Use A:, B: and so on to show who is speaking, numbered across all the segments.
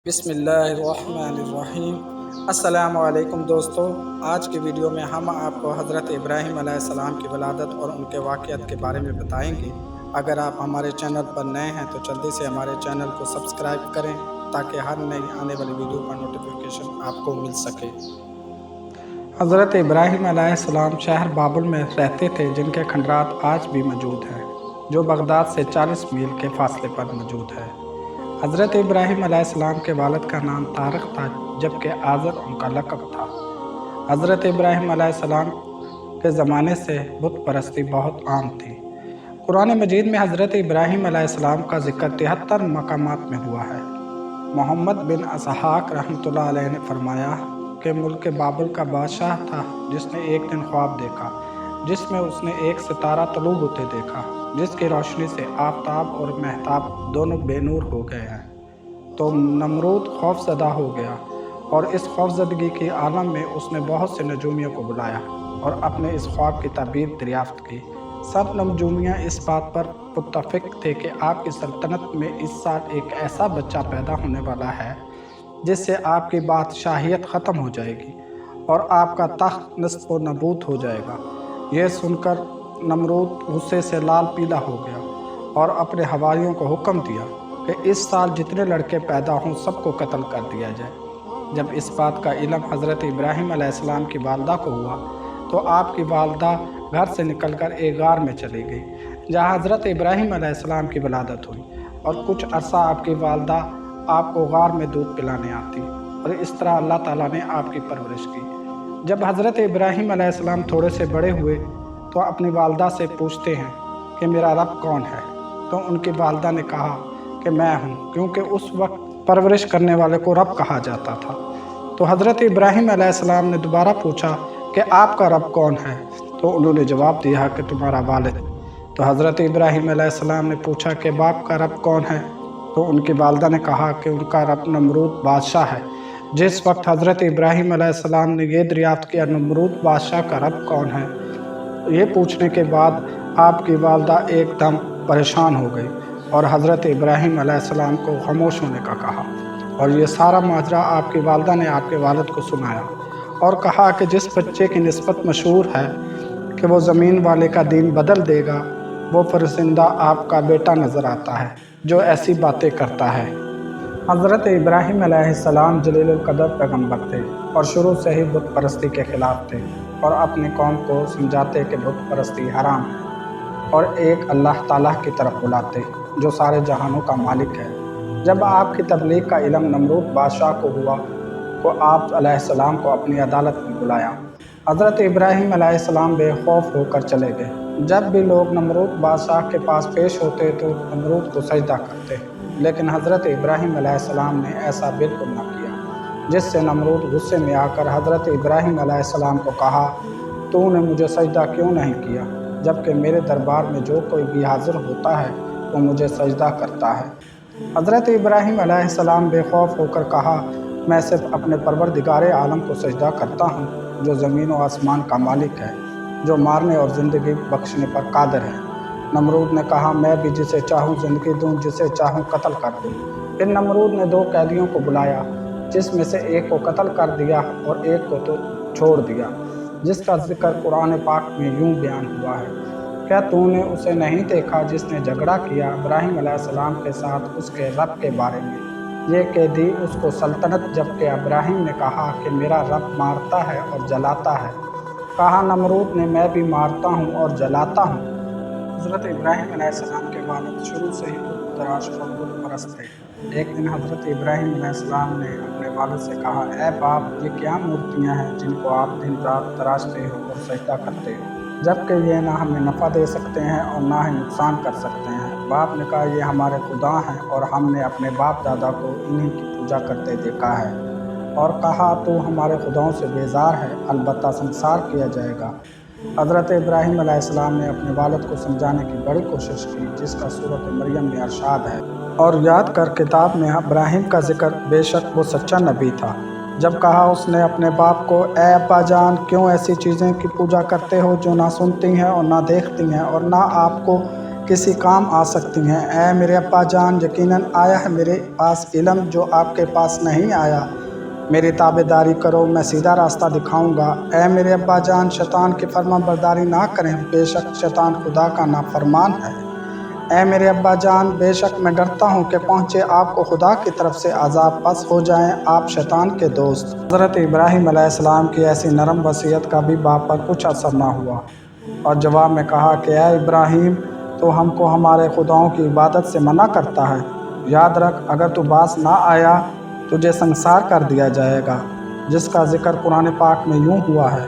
A: بسم اللہ الرحمن الرحیم۔ السلام علیکم دوستو، آج کی ویڈیو میں ہم آپ کو حضرت ابراہیم علیہ السلام کی ولادت اور ان کے واقعات کے بارے میں بتائیں گے۔ اگر آپ ہمارے چینل پر نئے ہیں تو جلدی سے ہمارے چینل کو سبسکرائب کریں تاکہ ہر نئی آنے والی ویڈیو کا نوٹیفیکیشن آپ کو مل سکے۔ حضرت ابراہیم علیہ السلام شہر بابل میں رہتے تھے، جن کے کھنڈرات آج بھی موجود ہیں، جو بغداد سے 40 میل کے فاصلے پر موجود ہے۔ حضرت ابراہیم علیہ السلام کے والد کا نام طارق تھا، جبکہ آزر ان کا لقب تھا۔ حضرت ابراہیم علیہ السلام کے زمانے سے بت پرستی بہت عام تھی۔ قرآن مجید میں حضرت ابراہیم علیہ السلام کا ذکر 73 مقامات میں ہوا ہے۔ محمد بن اسحاق رحمۃ اللہ علیہ نے فرمایا کہ ملک بابل کا بادشاہ تھا، جس نے ایک دن خواب دیکھا جس میں اس نے ایک ستارہ طلوع ہوتے دیکھا، جس کی روشنی سے آفتاب اور مہتاب دونوں بے نور ہو گئے ہیں۔ تو نمرود خوف زدہ ہو گیا، اور اس خوف زدگی کی عالم میں اس نے بہت سے نجومیوں کو بلایا اور اپنے اس خواب کی تعبیر دریافت کی۔ سب نجومیاں اس بات پر متفق تھے کہ آپ کی سلطنت میں اس سال ایک ایسا بچہ پیدا ہونے والا ہے جس سے آپ کی بادشاہیت ختم ہو جائے گی اور آپ کا تخت نصب و نبود ہو جائے گا۔ یہ سن کر نمرود غصے سے لال پیلا ہو گیا اور اپنے حواریوں کو حکم دیا کہ اس سال جتنے لڑکے پیدا ہوں سب کو قتل کر دیا جائے۔ جب اس بات کا علم حضرت ابراہیم علیہ السلام کی والدہ کو ہوا تو آپ کی والدہ گھر سے نکل کر ایک غار میں چلی گئی، جہاں حضرت ابراہیم علیہ السلام کی ولادت ہوئی، اور کچھ عرصہ آپ کی والدہ آپ کو غار میں دودھ پلانے آتی، اور اس طرح اللہ تعالیٰ نے آپ کی پرورش کی۔ جب حضرت ابراہیم علیہ السلام تھوڑے سے بڑے ہوئے تو اپنی والدہ سے پوچھتے ہیں کہ میرا رب کون ہے؟ تو ان کی والدہ نے کہا کہ میں ہوں، کیونکہ اس وقت پرورش کرنے والے کو رب کہا جاتا تھا۔ تو حضرت ابراہیم علیہ السلام نے دوبارہ پوچھا کہ آپ کا رب کون ہے؟ تو انہوں نے جواب دیا کہ تمہارا والد۔ تو حضرت ابراہیم علیہ السلام نے پوچھا کہ باپ کا رب کون ہے؟ تو ان کی والدہ نے کہا کہ ان کا رب نمرود بادشاہ ہے۔ جس وقت حضرت ابراہیم علیہ السلام نے یہ دریافت کیا نمرود بادشاہ کا رب کون ہے، یہ پوچھنے کے بعد آپ کی والدہ ایک دم پریشان ہو گئی اور حضرت ابراہیم علیہ السلام کو خاموش ہونے کا کہا، اور یہ سارا ماجرا آپ کی والدہ نے آپ کے والد کو سنایا اور کہا کہ جس بچے کی نسبت مشہور ہے کہ وہ زمین والے کا دین بدل دے گا، وہ فرزندہ آپ کا بیٹا نظر آتا ہے جو ایسی باتیں کرتا ہے۔ حضرت ابراہیم علیہ السلام جلیل القدر پیغمبر تھے اور شروع سے ہی بت پرستی کے خلاف تھے، اور اپنی قوم کو سمجھاتے کہ بت پرستی حرام ہے اور ایک اللہ تعالیٰ کی طرف بلاتے جو سارے جہانوں کا مالک ہے۔ جب آپ کی تبلیغ کا علم نمرود بادشاہ کو ہوا تو آپ علیہ السلام کو اپنی عدالت میں بلایا۔ حضرت ابراہیم علیہ السلام بے خوف ہو کر چلے گئے۔ جب بھی لوگ نمرود بادشاہ کے پاس پیش ہوتے تو نمرود کو سجدہ کرتے، لیکن حضرت ابراہیم علیہ السلام نے ایسا بالکل نہ کیا، جس سے نمرود غصے میں آ کر حضرت ابراہیم علیہ السلام کو کہا، تو نے مجھے سجدہ کیوں نہیں کیا، جبکہ میرے دربار میں جو کوئی بھی حاضر ہوتا ہے وہ مجھے سجدہ کرتا ہے۔ حضرت ابراہیم علیہ السلام بے خوف ہو کر کہا، میں صرف اپنے پروردگار عالم کو سجدہ کرتا ہوں جو زمین و آسمان کا مالک ہے، جو مارنے اور زندگی بخشنے پر قادر ہے۔ نمرود نے کہا، میں بھی جسے چاہوں زندگی دوں، جسے چاہوں قتل کر دوں۔ پھر نمرود نے 2 قیدیوں کو بلایا، جس میں سے ایک کو قتل کر دیا اور ایک کو تو چھوڑ دیا، جس کا ذکر قرآن پاک میں یوں بیان ہوا ہے، کیا تو نے اسے نہیں دیکھا جس نے جھگڑا کیا ابراہیم علیہ السلام کے ساتھ اس کے رب کے بارے میں؟ یہ قیدی اس کو سلطنت، جبکہ ابراہیم نے کہا کہ میرا رب مارتا ہے اور جلاتا ہے۔ کہا نمرود نے، میں بھی مارتا ہوں اور جلاتا ہوں۔ حضرت ابراہیم علیہ السلام کے والد شروع سے ہی بت تراش اور بت پرست تھے۔ ایک دن حضرت ابراہیم علیہ السلام نے اپنے والد سے کہا، اے باپ، یہ کیا مورتیاں ہیں جن کو آپ دن رات تراشتے ہو اور سجدہ کرتے ہو، جبکہ یہ نہ ہمیں نفع دے سکتے ہیں اور نہ ہی نقصان کر سکتے ہیں؟ باپ نے کہا، یہ ہمارے خدا ہیں اور ہم نے اپنے باپ دادا کو انہی کی پوجا کرتے دیکھا ہے۔ اور کہا، تو ہمارے خداؤں سے بیزار ہے، البتہ سنسار کیا جائے گا۔ حضرت ابراہیم علیہ السلام نے اپنے والد کو سمجھانے کی بڑی کوشش کی، جس کا سورۃ مریم میں ارشاد ہے، اور یاد کر کتاب میں ابراہیم کا ذکر، بے شک وہ سچا نبی تھا۔ جب کہا اس نے اپنے باپ کو، اے ابا جان، کیوں ایسی چیزیں کی پوجا کرتے ہو جو نہ سنتی ہیں اور نہ دیکھتی ہیں اور نہ آپ کو کسی کام آ سکتی ہیں۔ اے میرے ابا جان، یقیناً آیا ہے میرے پاس علم جو آپ کے پاس نہیں آیا، میری تابع داری کرو، میں سیدھا راستہ دکھاؤں گا۔ اے میرے ابا جان، شیطان کی فرما برداری نہ کریں، بے شک شیطان خدا کا نافرمان ہے۔ اے میرے ابا جان، بے شک میں ڈرتا ہوں کہ پہنچے آپ کو خدا کی طرف سے عذاب، پس ہو جائیں آپ شیطان کے دوست۔ حضرت ابراہیم علیہ السلام کی ایسی نرم وصیت کا بھی باپ پر کچھ اثر نہ ہوا، اور جواب میں کہا کہ اے ابراہیم، تو ہم کو ہمارے خداؤں کی عبادت سے منع کرتا ہے؟ یاد رکھ، اگر تو باز نہ آیا تجھے سنسار کر دیا جائے گا، جس کا ذکر قرآن پاک میں یوں ہوا ہے۔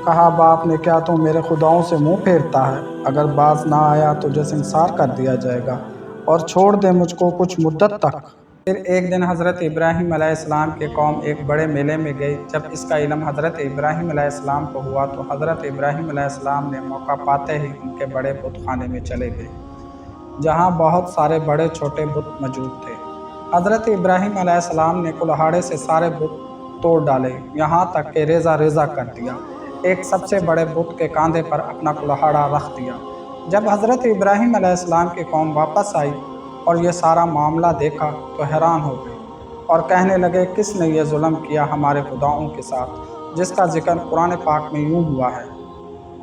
A: کہا باپ نے، کیا تو میرے خداؤں سے منہ پھیرتا ہے؟ اگر باز نہ آیا تجھے سنسار کر دیا جائے گا، اور چھوڑ دے مجھ کو کچھ مدت تک۔ پھر ایک دن حضرت ابراہیم علیہ السلام کی قوم ایک بڑے میلے میں گئی۔ جب اس کا علم حضرت ابراہیم علیہ السلام کو ہوا تو حضرت ابراہیم علیہ السلام نے موقع پاتے ہی ان کے بڑے بت خانے میں چلے گئے، جہاں بہت سارے بڑے چھوٹے بت موجود تھے۔ حضرت ابراہیم علیہ السلام نے کلہاڑے سے سارے بت توڑ ڈالے، یہاں تک کہ ریزہ ریزہ کر دیا۔ ایک سب سے بڑے بت کے کاندھے پر اپنا کلہاڑا رکھ دیا۔ جب حضرت ابراہیم علیہ السلام کی قوم واپس آئی اور یہ سارا معاملہ دیکھا تو حیران ہو گئی، اور کہنے لگے، کس نے یہ ظلم کیا ہمارے خداؤں کے ساتھ، جس کا ذکر قرآن پاک میں یوں ہوا ہے۔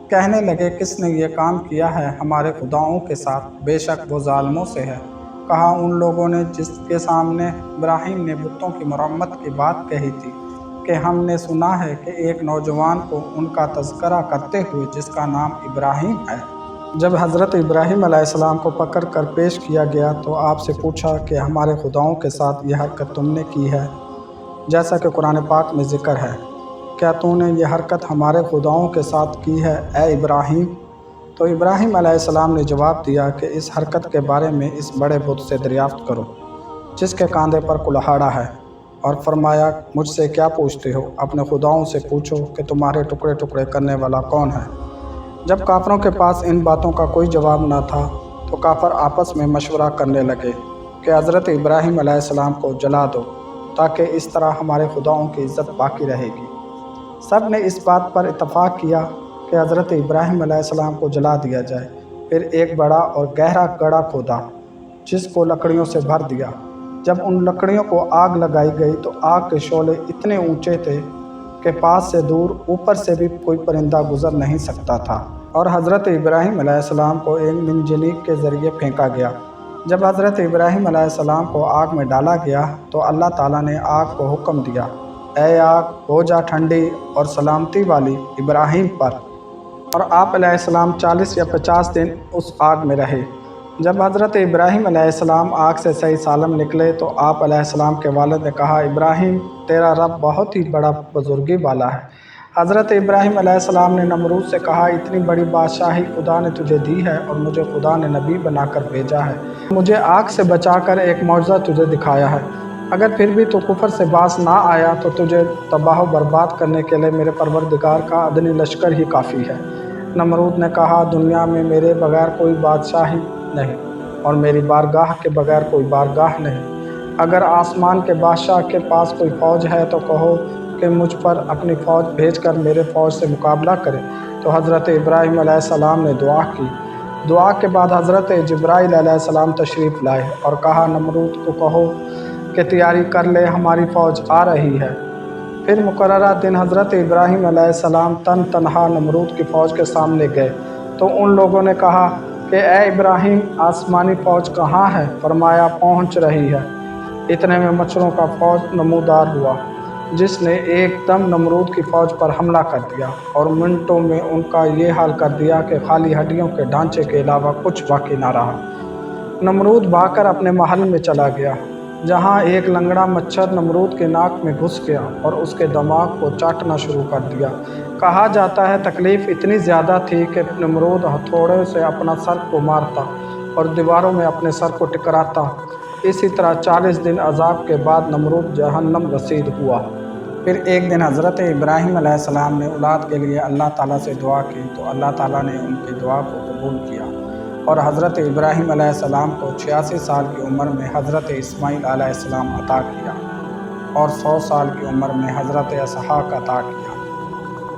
A: کہنے لگے، کس نے یہ کام کیا ہے ہمارے خداؤں کے ساتھ، بے شک وہ ظالموں سے ہے۔ کہا ان لوگوں نے جس کے سامنے ابراہیم نے بتوں کی مرمت کی بات کہی تھی کہ ہم نے سنا ہے کہ ایک نوجوان کو ان کا تذکرہ کرتے ہوئے جس کا نام ابراہیم ہے۔ جب حضرت ابراہیم علیہ السلام کو پکڑ کر پیش کیا گیا تو آپ سے پوچھا کہ ہمارے خداؤں کے ساتھ یہ حرکت تم نے کی ہے، جیسا کہ قرآن پاک میں ذکر ہے؟ کیا تو نے یہ حرکت ہمارے خداؤں کے ساتھ کی ہے اے ابراہیم؟ تو ابراہیم علیہ السلام نے جواب دیا کہ اس حرکت کے بارے میں اس بڑے بت سے دریافت کرو جس کے کاندھے پر کلہاڑا ہے، اور فرمایا، مجھ سے کیا پوچھتے ہو؟ اپنے خداؤں سے پوچھو کہ تمہارے ٹکڑے ٹکڑے کرنے والا کون ہے۔ جب کافروں کے پاس ان باتوں کا کوئی جواب نہ تھا تو کافر آپس میں مشورہ کرنے لگے کہ حضرت ابراہیم علیہ السلام کو جلا دو، تاکہ اس طرح ہمارے خداؤں کی عزت باقی رہے گی۔ سب نے اس بات پر اتفاق کیا کہ حضرت ابراہیم علیہ السلام کو جلا دیا جائے۔ پھر ایک بڑا اور گہرا گڑھا کھودا، جس کو لکڑیوں سے بھر دیا۔ جب ان لکڑیوں کو آگ لگائی گئی تو آگ کے شعلے اتنے اونچے تھے کہ پاس سے دور اوپر سے بھی کوئی پرندہ گزر نہیں سکتا تھا، اور حضرت ابراہیم علیہ السلام کو ایک منجنیق کے ذریعے پھینکا گیا۔ جب حضرت ابراہیم علیہ السلام کو آگ میں ڈالا گیا تو اللہ تعالیٰ نے آگ کو حکم دیا، اے آگ، ہو جا ٹھنڈی اور سلامتی والی ابراہیم پر، اور آپ علیہ السلام 40 یا 50 دن اس آگ میں رہے۔ جب حضرت ابراہیم علیہ السلام آگ سے صحیح سالم نکلے تو آپ علیہ السلام کے والد نے کہا، ابراہیم، تیرا رب بہت ہی بڑا بزرگی والا ہے۔ حضرت ابراہیم علیہ السلام نے نمرود سے کہا، اتنی بڑی بادشاہی خدا نے تجھے دی ہے اور مجھے خدا نے نبی بنا کر بھیجا ہے، مجھے آگ سے بچا کر ایک معجزہ تجھے دکھایا ہے۔ اگر پھر بھی تو کفر سے باز نہ آیا تو تجھے تباہ و برباد کرنے کے لیے میرے پروردگار کا ادنی لشکر ہی کافی ہے۔ نمرود نے کہا، دنیا میں میرے بغیر کوئی بادشاہی نہیں، اور میری بارگاہ کے بغیر کوئی بارگاہ نہیں۔ اگر آسمان کے بادشاہ کے پاس کوئی فوج ہے تو کہو کہ مجھ پر اپنی فوج بھیج کر میرے فوج سے مقابلہ کرے۔ تو حضرت ابراہیم علیہ السلام نے دعا کی۔ دعا کے بعد حضرت جبرائیل علیہ السلام تشریف لائے اور کہا، نمرود کو کہو کہ تیاری کر لے، ہماری فوج آ رہی ہے۔ پھر مقررہ دن حضرت ابراہیم علیہ السلام تن تنہا نمرود کی فوج کے سامنے گئے تو ان لوگوں نے کہا کہ اے ابراہیم، آسمانی فوج کہاں ہے؟ فرمایا، پہنچ رہی ہے۔ اتنے میں مچھروں کا فوج نمودار ہوا، جس نے ایک دم نمرود کی فوج پر حملہ کر دیا اور منٹوں میں ان کا یہ حال کر دیا کہ خالی ہڈیوں کے ڈھانچے کے علاوہ کچھ باقی نہ رہا۔ نمرود بھاگ کر اپنے محل میں چلا گیا، جہاں ایک لنگڑا مچھر نمرود کے ناک میں گھس گیا اور اس کے دماغ کو چاٹنا شروع کر دیا۔ کہا جاتا ہے تکلیف اتنی زیادہ تھی کہ نمرود ہتھوڑے سے اپنا سر کو مارتا اور دیواروں میں اپنے سر کو ٹکراتا۔ اسی طرح 40 دن عذاب کے بعد نمرود جہنم رسید ہوا۔ پھر ایک دن حضرت ابراہیم علیہ السلام نے اولاد کے لیے اللہ تعالیٰ سے دعا کی تو اللہ تعالیٰ نے ان کی دعا کو قبول کیا، اور حضرت ابراہیم علیہ السلام کو 86 سال کی عمر میں حضرت اسماعیل علیہ السلام عطا کیا، اور 100 سال کی عمر میں حضرت اسحاق عطا کیا۔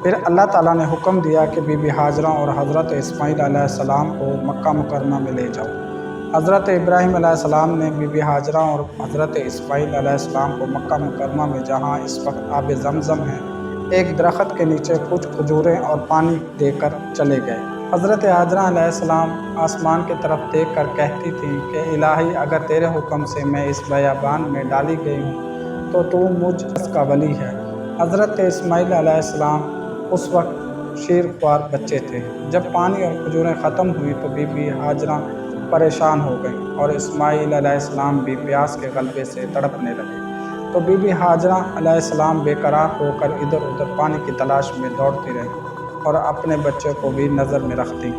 A: پھر اللہ تعالیٰ نے حکم دیا کہ بی بی ہاجرہ اور حضرت اسماعیل علیہ السلام کو مکہ مکرمہ میں لے جاؤ۔ حضرت ابراہیم علیہ السلام نے بی بی ہاجرہ اور حضرت اسماعیل علیہ السلام کو مکہ مکرمہ میں، جہاں اس وقت آب زمزم ہے، ایک درخت کے نیچے کچھ کھجوریں اور پانی دے کر چلے گئے۔ حضرت ہاجرہ علیہ السلام آسمان کی طرف دیکھ کر کہتی تھیں کہ الہی، اگر تیرے حکم سے میں اس بیابان میں ڈالی گئی ہوں تو مجھ کا ولی ہے۔ حضرت اسماعیل علیہ السلام اس وقت شیر خوار بچے تھے۔ جب پانی اور کھجوریں ختم ہوئی تو بی بی ہاجرہ پریشان ہو گئیں اور اسماعیل علیہ السلام بھی پیاس کے غلبے سے تڑپنے لگے۔ تو بی بی ہاجرہ علیہ السلام بے قرار ہو کر ادھر ادھر پانی کی تلاش میں دوڑتی رہیں اور اپنے بچے کو بھی نظر میں رکھتی۔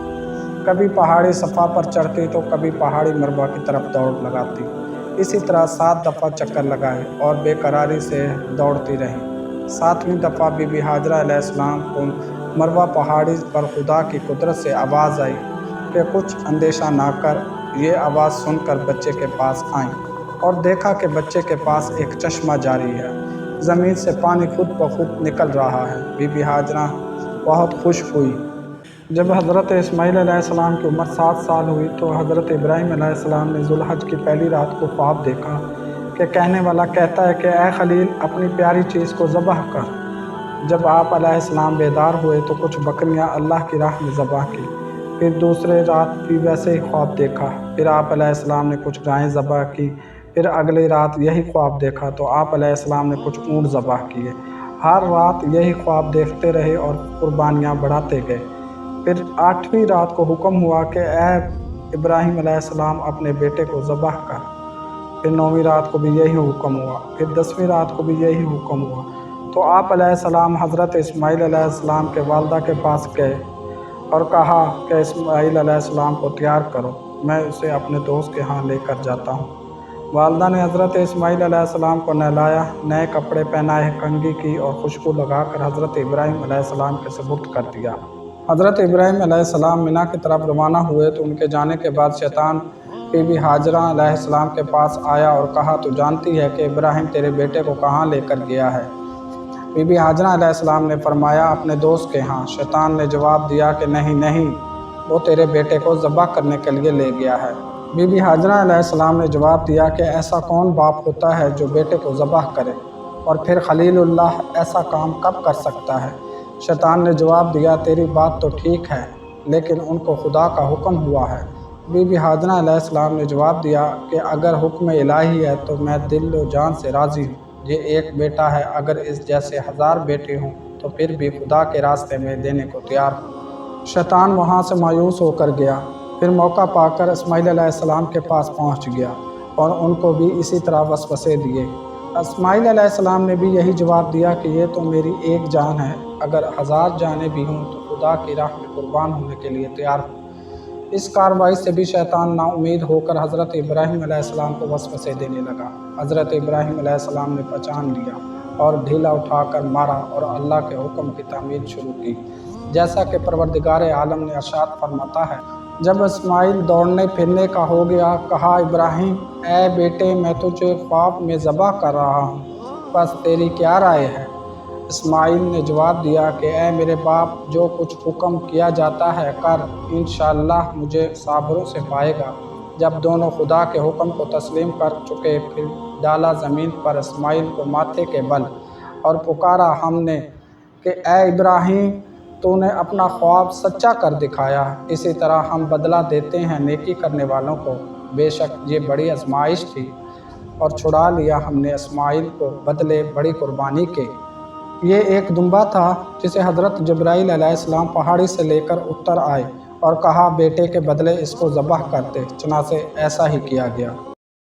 A: کبھی پہاڑی صفا پر چڑھتی تو کبھی پہاڑی مروہ کی طرف دوڑ لگاتی۔ اسی طرح 7 دفعہ چکر لگائے اور بے قراری سے دوڑتی رہیں۔ 7ویں دفعہ بی بی ہاجرہ علیہ السلام کو مروہ پہاڑی پر خدا کی قدرت سے آواز آئی کہ کچھ اندیشہ نہ کر۔ یہ آواز سن کر بچے کے پاس آئیں اور دیکھا کہ بچے کے پاس ایک چشمہ جاری ہے، زمین سے پانی خود بخود نکل رہا ہے۔ بی بی ہاجرہ بہت خوش ہوئی۔ جب حضرت اسماعیل علیہ السلام کی عمر 7 سال ہوئی تو حضرت ابراہیم علیہ السلام نے ذوالحج کی پہلی رات کو خواب دیکھا کہ کہنے والا کہتا ہے کہ اے خلیل، اپنی پیاری چیز کو ذبح کر۔ جب آپ علیہ السلام بیدار ہوئے تو کچھ بکریاں اللہ کی راہ میں ذبح کی۔ پھر دوسرے رات بھی ویسے ہی خواب دیکھا۔ پھر آپ علیہ السلام نے کچھ گائیں ذبح کی۔ پھر اگلی رات یہی خواب دیکھا تو آپ علیہ السلام نے کچھ اونٹ ذبح کیے۔ ہر رات یہی خواب دیکھتے رہے اور قربانیاں بڑھاتے گئے۔ پھر 8ویں رات کو حکم ہوا کہ اے ابراہیم علیہ السلام، اپنے بیٹے کو ذبح کر۔ پھر 9ویں رات کو بھی یہی حکم ہوا۔ پھر 10ویں رات کو بھی یہی حکم ہوا۔ تو آپ علیہ السلام حضرت اسماعیل علیہ السلام کے والدہ کے پاس گئے اور کہا کہ اسماعیل علیہ السلام کو تیار کرو، میں اسے اپنے دوست کے ہاں لے کر جاتا ہوں۔ والدہ نے حضرت اسماعیل علیہ السلام کو نہلایا، نئے کپڑے پہنائے، کنگھی کی اور خوشبو لگا کر حضرت ابراہیم علیہ السلام کے سپرد کر دیا۔ حضرت ابراہیم علیہ السلام منی کی طرف روانہ ہوئے تو ان کے جانے کے بعد شیطان بی بی ہاجرہ علیہ السلام کے پاس آیا اور کہا، تو جانتی ہے کہ ابراہیم تیرے بیٹے کو کہاں لے کر گیا ہے؟ بی بی ہاجرہ علیہ السلام نے فرمایا، اپنے دوست کے ہاں۔ شیطان نے جواب دیا کہ نہیں، وہ تیرے بیٹے کو ذبح کرنے کے لیے لے گیا ہے۔ بی بی ہاجرہ علیہ السلام نے جواب دیا کہ ایسا کون باپ ہوتا ہے جو بیٹے کو ذبح کرے، اور پھر خلیل اللہ ایسا کام کب کر سکتا ہے؟ شیطان نے جواب دیا، تیری بات تو ٹھیک ہے، لیکن ان کو خدا کا حکم ہوا ہے۔ بی بی ہاجرہ علیہ السلام نے جواب دیا کہ اگر حکم الہی ہے تو میں دل و جان سے راضی ہوں۔ یہ ایک بیٹا ہے، اگر اس جیسے 1000 بیٹے ہوں تو پھر بھی خدا کے راستے میں دینے کو تیار ہوں۔ شیطان وہاں سے مایوس ہو کر گیا۔ پھر موقع پا کر اسماعیل علیہ السلام کے پاس پہنچ گیا اور ان کو بھی اسی طرح وسوسے دیے۔ اسماعیل علیہ السلام نے بھی یہی جواب دیا کہ یہ تو میری ایک جان ہے، اگر 1000 جانیں بھی ہوں تو خدا کی راہ میں قربان ہونے کے لیے تیار ہوں۔ اس کارروائی سے بھی شیطان نا امید ہو کر حضرت ابراہیم علیہ السلام کو وسوسے دینے لگا۔ حضرت ابراہیم علیہ السلام نے پہچان لیا اور ڈھیلا اٹھا کر مارا اور اللہ کے حکم کی تعمیل شروع کی، جیسا کہ پروردگار عالم نے ارشاد فرماتا ہے۔ جب اسماعیل دوڑنے پھرنے کا ہو گیا، کہا، ابراہیم، اے بیٹے، میں تجھے خواب میں ذبح کر رہا ہوں، بس تیری کیا رائے ہے؟ اسماعیل نے جواب دیا کہ اے میرے باپ، جو کچھ حکم کیا جاتا ہے کر، انشاءاللہ مجھے صابروں سے پائے گا۔ جب دونوں خدا کے حکم کو تسلیم کر چکے، پھر ڈالا زمین پر اسماعیل کو ماتھے کے بل اور پکارا ہم نے کہ اے ابراہیم، تو نے اپنا خواب سچا کر دکھایا، اسی طرح ہم بدلہ دیتے ہیں نیکی کرنے والوں کو، بے شک یہ بڑی آزمائش تھی، اور چھڑا لیا ہم نے اسماعیل کو بدلے بڑی قربانی کے۔ یہ ایک دمبا تھا جسے حضرت جبرائیل علیہ السلام پہاڑی سے لے کر اتر آئے اور کہا، بیٹے کے بدلے اس کو ذبح کر دے، چنانچہ ایسا ہی کیا گیا۔